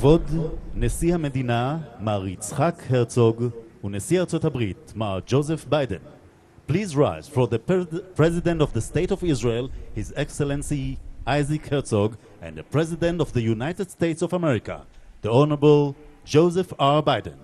כבוד נשיא המדינה, מר יצחק הרצוג, ונשיא ארצות הברית, מר ג'וזף ביידן. Please rise for the President of the State of Israel, His Excellency Isaac Herzog, and the President of the United States of America, the Honorable Joseph R. Biden.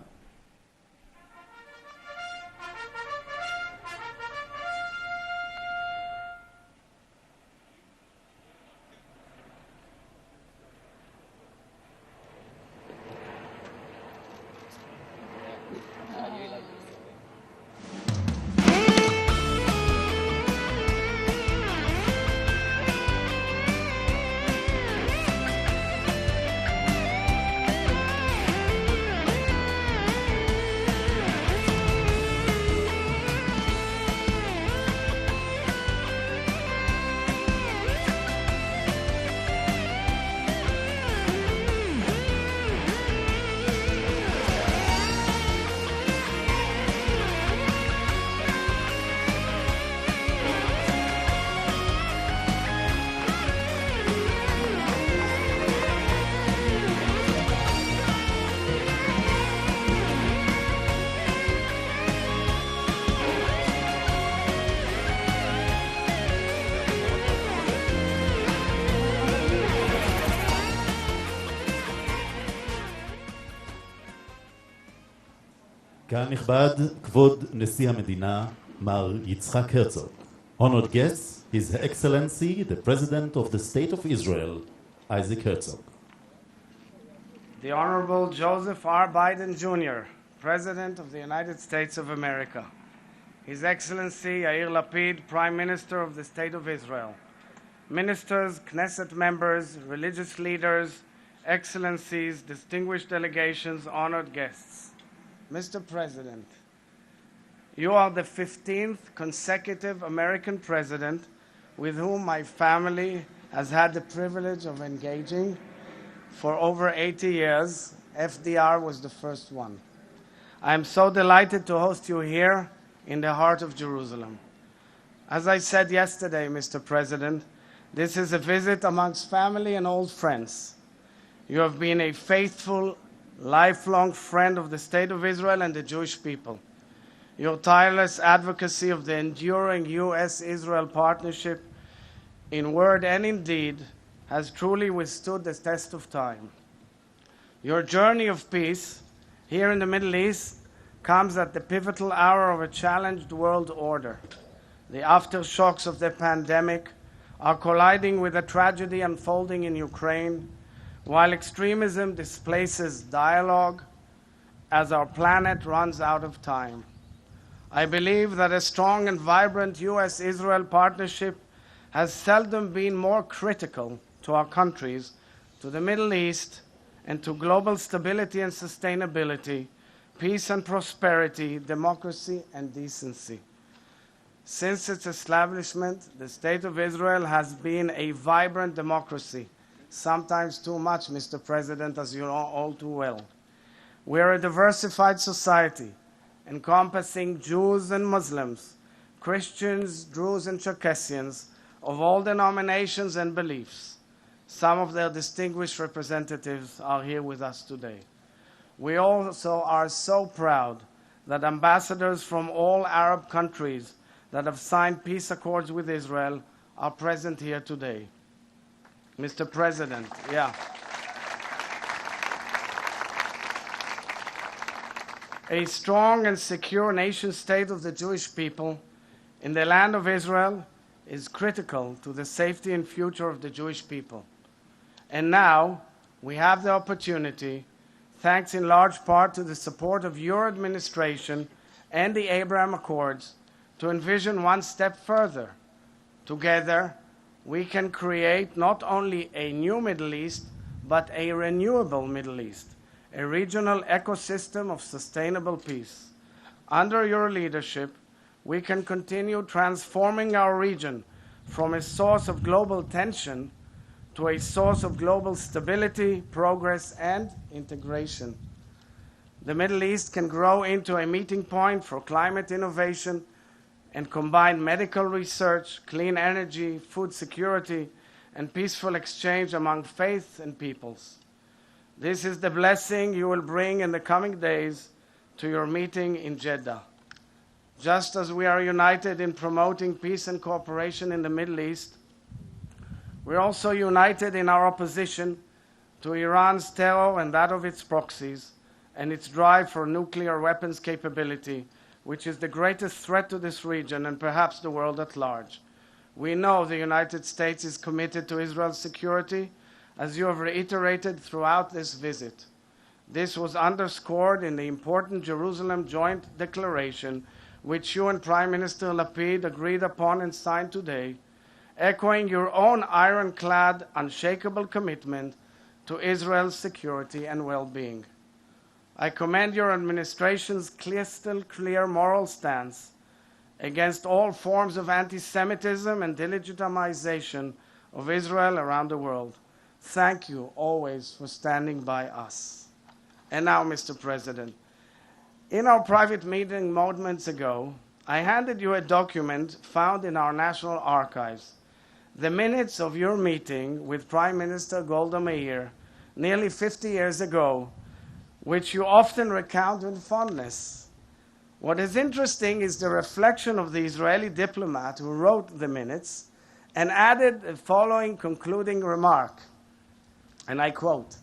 קהל נכבד, כבוד נשיא המדינה, מר יצחק הרצוג. Honored guests, His Excellency, the President of the State of Israel, Isaac Herzog. The Honorable Joseph R. Biden Jr., President of the United States of America. His Excellency Yair Lapid, Prime Minister of the State of Israel. Ministers, Knesset members, religious leaders, excellencies, distinguished delegations, honored guests. Mr. President, you are the 15th consecutive American president with whom my family has had the privilege of engaging for over 80 years. FDR was the first one. I am so delighted to host you here in the heart of Jerusalem. As I said yesterday, Mr. President, this is a visit amongst family and old friends. You have been a faithful, lifelong friend of the State of Israel and the Jewish people. Your tireless advocacy of the enduring U.S.-Israel partnership in word and in deed has truly withstood the test of time. Your journey of peace here in the Middle East comes at the pivotal hour of a challenged world order. The aftershocks of the pandemic are colliding with the tragedy unfolding in Ukraine, while extremism displaces dialogue as our planet runs out of time. I believe that a strong and vibrant U.S.-Israel partnership has seldom been more critical to our countries, to the Middle East, and to global stability and sustainability, peace and prosperity, democracy and decency. Since its establishment, the State of Israel has been a vibrant democracy, sometimes too much, Mr. President, as you know all too well. We are a diversified society, encompassing Jews and Muslims, Christians, Druze and Circassians, of all denominations and beliefs. Some of their distinguished representatives are here with us today. We also are so proud that ambassadors from all Arab countries that have signed peace accords with Israel are present here today. Mr. President, a strong and secure nation state of the Jewish people in the land of Israel is critical to the safety and future of the Jewish people. And now we have the opportunity, thanks in large part to the support of your administration and the Abraham Accords, to envision one step further. Together, we can create not only a new Middle East, but a renewable Middle East, a regional ecosystem of sustainable peace. Under your leadership, we can continue transforming our region from a source of global tension to a source of global stability, progress, and integration. The Middle East can grow into a meeting point for climate innovation and combine medical research, clean energy, food security, and peaceful exchange among faiths and peoples. This is the blessing you will bring in the coming days to your meeting in Jeddah. Just as we are united in promoting peace and cooperation in the Middle East, we're also united in our opposition to Iran's terror and that of its proxies, and its drive for nuclear weapons capability, which is the greatest threat to this region and perhaps the world at large. We know the United States is committed to Israel's security, as you have reiterated throughout this visit. This was underscored in the important Jerusalem Joint Declaration, which you and Prime Minister Lapid agreed upon and signed today, echoing your own ironclad, unshakable commitment to Israel's security and well-being. I commend your administration's crystal clear moral stance against all forms of anti-Semitism and delegitimization of Israel around the world. Thank you always for standing by us. And now, Mr. President, in our private meeting moments ago, I handed you a document found in our National Archives, the minutes of your meeting with Prime Minister Golda Meir nearly 50 years ago, which you often recount with fondness. What is interesting is the reflection of the Israeli diplomat who wrote the minutes and added the following concluding remark, and I quote,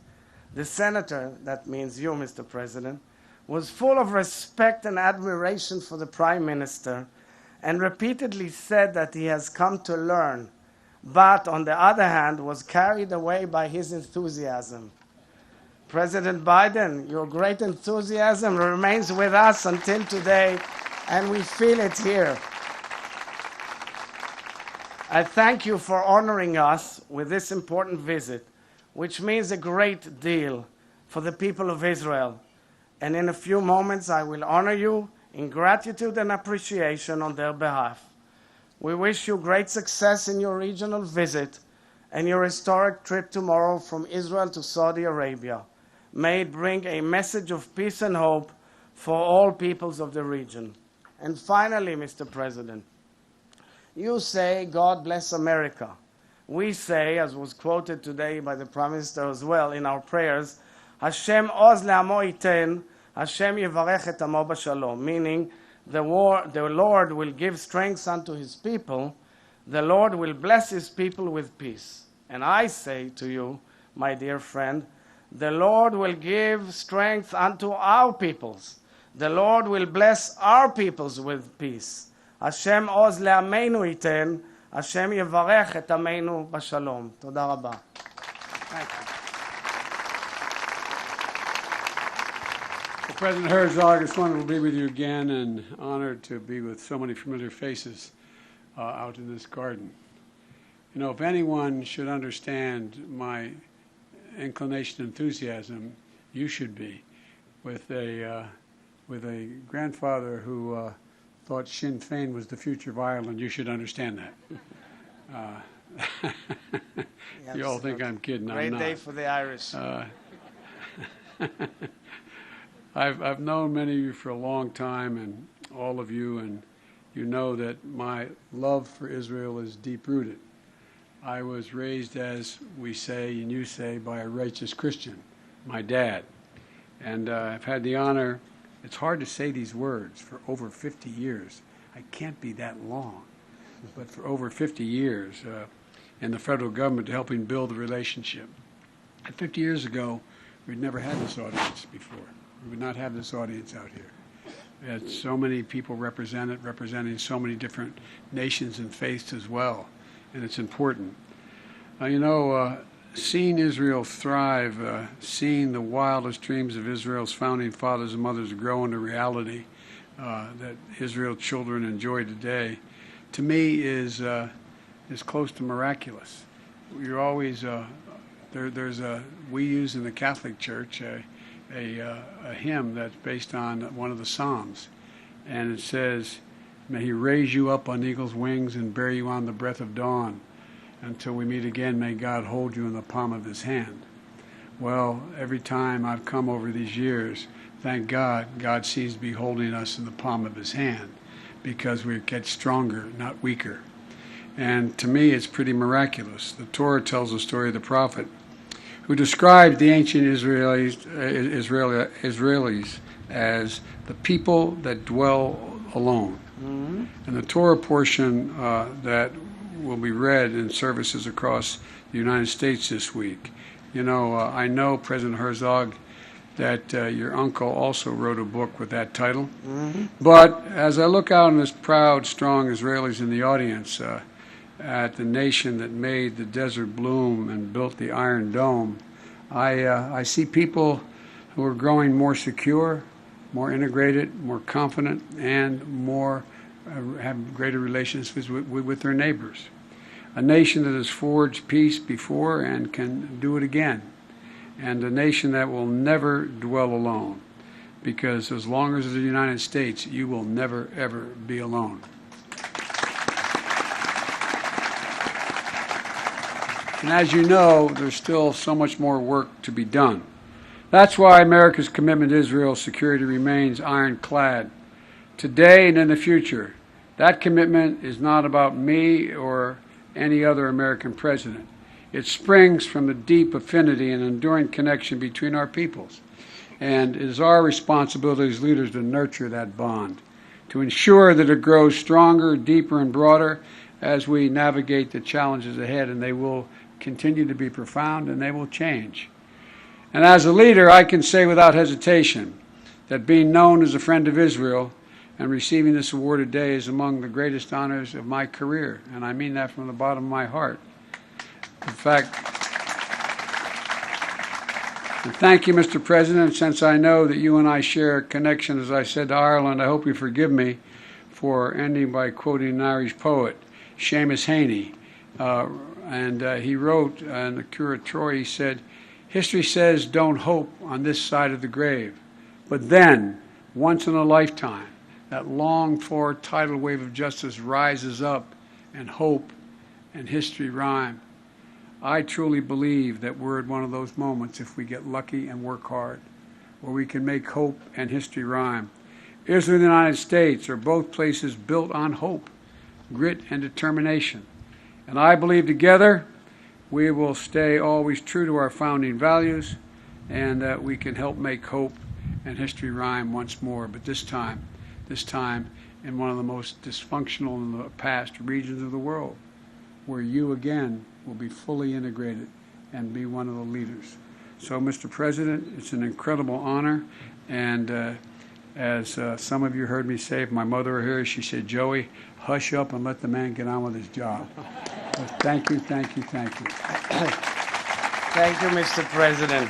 "The senator," that means you, Mr. President, "was full of respect and admiration for the Prime Minister and repeatedly said that he has come to learn, but on the other hand was carried away by his enthusiasm." President Biden, your great enthusiasm remains with us until today, and we feel it here. I thank you for honoring us with this important visit, which means a great deal for the people of Israel. And in a few moments, I will honor you in gratitude and appreciation on their behalf. We wish you great success in your regional visit and your historic trip tomorrow from Israel to Saudi Arabia. May it bring a message of peace and hope for all peoples of the region. And finally, Mr. President, you say, God bless America. We say, as was quoted today by the Prime Minister as well in our prayers, Hashem oz le'amo iten, Hashem yevarech et amo b'shalom, meaning the Lord will give strength unto his people, the Lord will bless his people with peace. And I say to you, my dear friend, the Lord will give strength unto our peoples. The Lord will bless our peoples with peace. Hashem oz le'ameinu iten, Hashem yevarech et ameinu b'shalom. Toda rabba. Thank you. Well, President Herzog, it's wonderful to be with you again and honored to be with so many familiar faces out in this garden. You know, if anyone should understand my inclination and enthusiasm, you should be. With a grandfather who thought Sinn Féin was the future of Ireland, you should understand that. You all think I'm kidding. I'm not. Great day for the Irish. I've known many of you for a long time, and all of you, and you know that my love for Israel is deep-rooted. I was raised, as we say and you say, by a righteous Christian, my dad. And I've had the honor, it's hard to say these words, for over 50 years. I can't be that long, but for over 50 years in the federal government helping build the relationship. And 50 years ago, we'd never had this audience before. We would not have this audience out here. We had so many people representing so many different nations and faiths as well, and it's important. Seeing Israel thrive, seeing the wildest dreams of Israel's founding fathers and mothers grow into reality that Israel children enjoy today, to me is close to miraculous. You're always we use in the Catholic Church a hymn that's based on one of the Psalms, and it says, "May he raise you up on eagle's wings and bear you on the breath of dawn. Until we meet again, may God hold you in the palm of his hand." Well, every time I've come over these years, thank God, God seems to be holding us in the palm of his hand because we get stronger, not weaker. And to me, it's pretty miraculous. The Torah tells the story of the prophet who described the ancient Israelis as the people that dwell alone. And the Torah portion that will be read in services across the United States this week. You know, I know, President Herzog, that your uncle also wrote a book with that title. But as I look out on this proud, strong Israelis in the audience, at the nation that made the desert bloom and built the Iron Dome, I see people who are growing more secure, more integrated, more confident, and more have greater relationships with their neighbors. A nation that has forged peace before and can do it again. And a nation that will never dwell alone. Because as long as it's the United States, you will never, ever be alone. And as you know, there's still so much more work to be done. That's why America's commitment to Israel's security remains ironclad. Today and in the future, that commitment is not about me or any other American president. It springs from the deep affinity and enduring connection between our peoples. And it is our responsibility as leaders to nurture that bond, to ensure that it grows stronger, deeper, and broader as we navigate the challenges ahead, and they will continue to be profound and they will change. And as a leader, I can say without hesitation that being known as a friend of Israel and receiving this award today is among the greatest honors of my career, and I mean that from the bottom of my heart. In fact, and thank you, Mr. President, since I know that you and I share a connection, as I said to Ireland, I hope you forgive me for ending by quoting an Irish poet, Seamus Heaney. He wrote in the Cura Troy, he said, "History says don't hope on this side of the grave, but then, once in a lifetime, that longed-for tidal wave of justice rises up, and hope and history rhyme." I truly believe that we're at one of those moments, if we get lucky and work hard, where we can make hope and history rhyme. Israel and the United States are both places built on hope, grit, and determination. And I believe together we will stay always true to our founding values, and that we can help make hope and history rhyme once more, but this time in one of the most dysfunctional in the past regions of the world, where you again will be fully integrated and be one of the leaders. So, Mr. President, it's an incredible honor, and as some of you heard me say, if my mother were here, she said, "Joey, hush up and let the man get on with his job." But thank you, thank you, thank you. Thank you, Mr. President.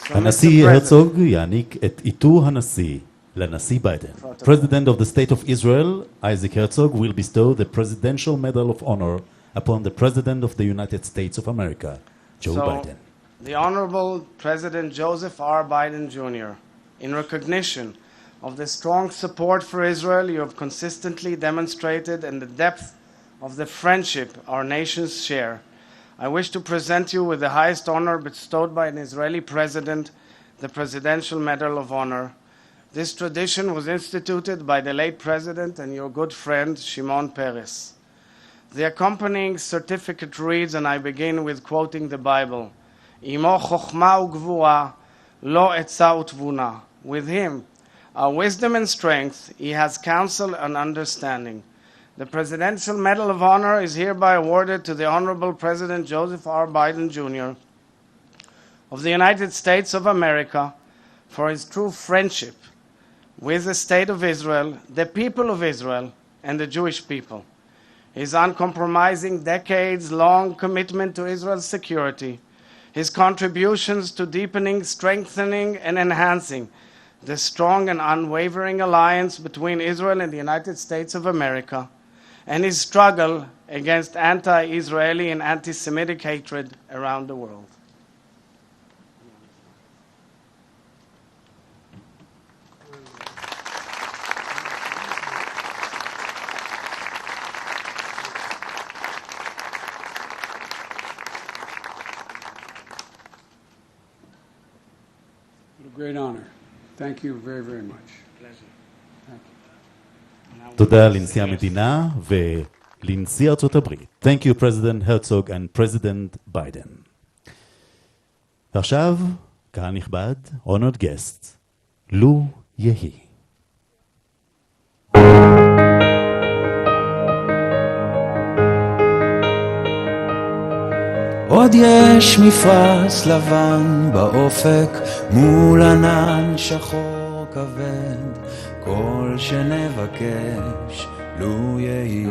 So, הנשיא Mr. הרצוג יעניק את עיטור הנשיא לנשיא ביידן. President of the State of Israel, Isaac Herzog, will bestow the Presidential Medal of Honor upon the President of the United States of America, Joe Biden. The Honorable President Joseph R. Biden Jr., in recognition of the strong support for Israel you have consistently demonstrated and the depth of the friendship our nations share, I wish to present you with the highest honor bestowed by an Israeli president, the Presidential Medal of Honor. This tradition was instituted by the late president and your good friend, Shimon Peres. The accompanying certificate reads, and I begin with quoting the Bible, "Imo chokhma ugvura, lo etza utvuna." With him are wisdom and strength, he has counsel and understanding. The Presidential Medal of Honor is hereby awarded to the Honorable President Joseph R. Biden Jr. of the United States of America for his true friendship with the State of Israel, the people of Israel, and the Jewish people. His uncompromising decades-long commitment to Israel's security, his contributions to deepening, strengthening, and enhancing the strong and unwavering alliance between Israel and the United States of America, and his struggle against anti-Israeli and anti-Semitic hatred around the world. What a great honor. Thank you very, very much. Pleasure. תודה לנשיא המדינה לנשיא ארצות הברית. Thank you, President Herzog and President Biden. ועכשיו, קהל נכבד, honored guest, לו יהי. עוד יש מפרש לבן באופק מול ענן שחור כבד, כל שנבקש לו יהי.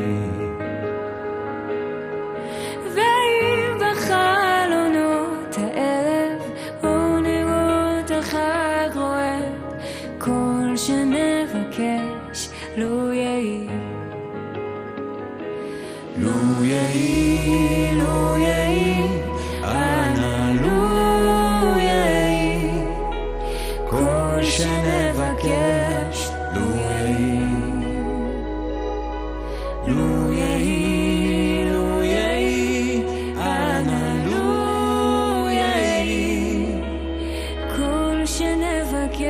ואם בחלונות הערב ונראות החג רועד, כל שנבקש לו יהי. לו יהי, לו יהי, אנא לו יהי, כל שנבקש לו יהי. לו יהי, לו יהי, אנא לו יהי, כל שנבקש.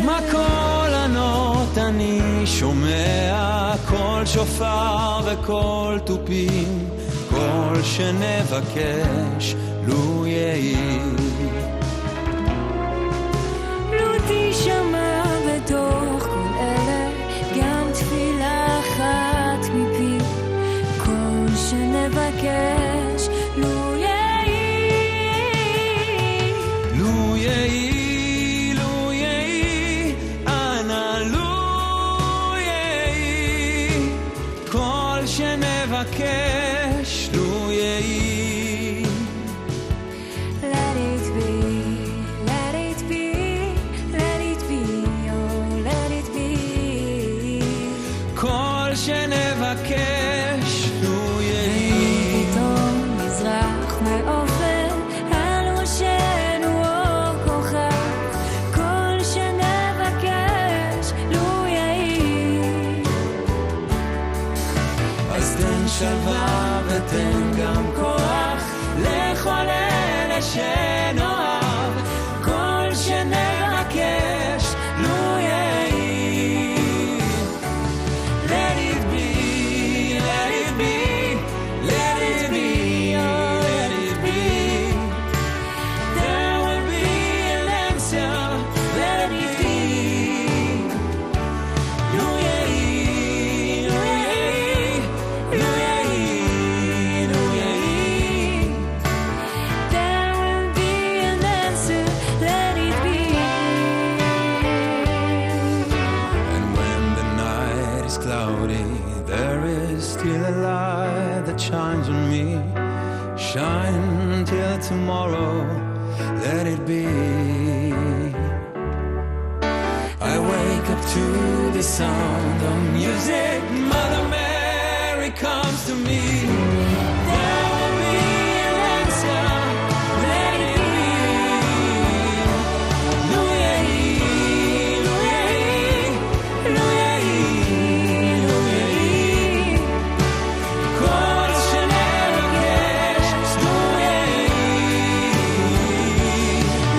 מקול ענות אני שומע, קול שופר וקול תופים, כל שנבקש לו יהי. לו תשמע בתוך כל אלה גם תפילה אחת מפי, כל שנבקש לו יהי. לו יהי, לו יהי, אנא לו יהי, כל שנבקש לו יהי. Let it be, let it be, let it be, oh let it be. כל שנבקש לו יהי. פתאום מזרח מאופל על ראשנו אור כוכב, כל שנבקש לו יהי. אז תן שלווה ותן גם כוח לכל אלה שנאהב, כל שנבקש לו יהי. Let it be, let it be, let it be, oh let it be. There will be an answer, let it be. לו יהי, לו יהי, לו יהי, לו יהי. There will be an answer, let it be. And when the night is cloudy, there is still a light that shines on me. Shine till tomorrow, let it be. I wake up to the sound of music. Mother Mary comes to me. There will be an answer, let it be. Lu yei, lu yei, lu yei, lu yei. Kol shenevkesh, lu yei.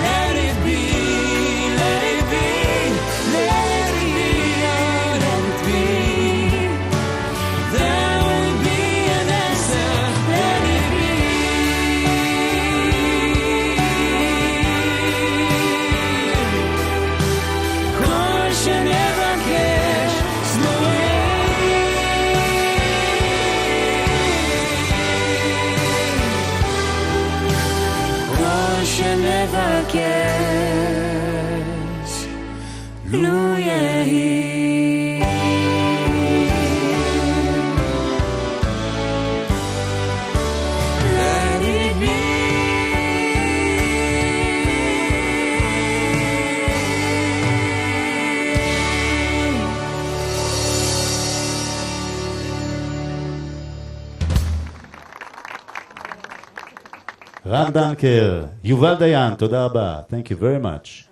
Let it be, let it be, let it be, let it be. There will be an answer, let it be. כל שנבקש לו יהי. כל שנבקש לו יהי. Let it be. רן דנקר, יובל דיין, תודה רבה. Thank you very much.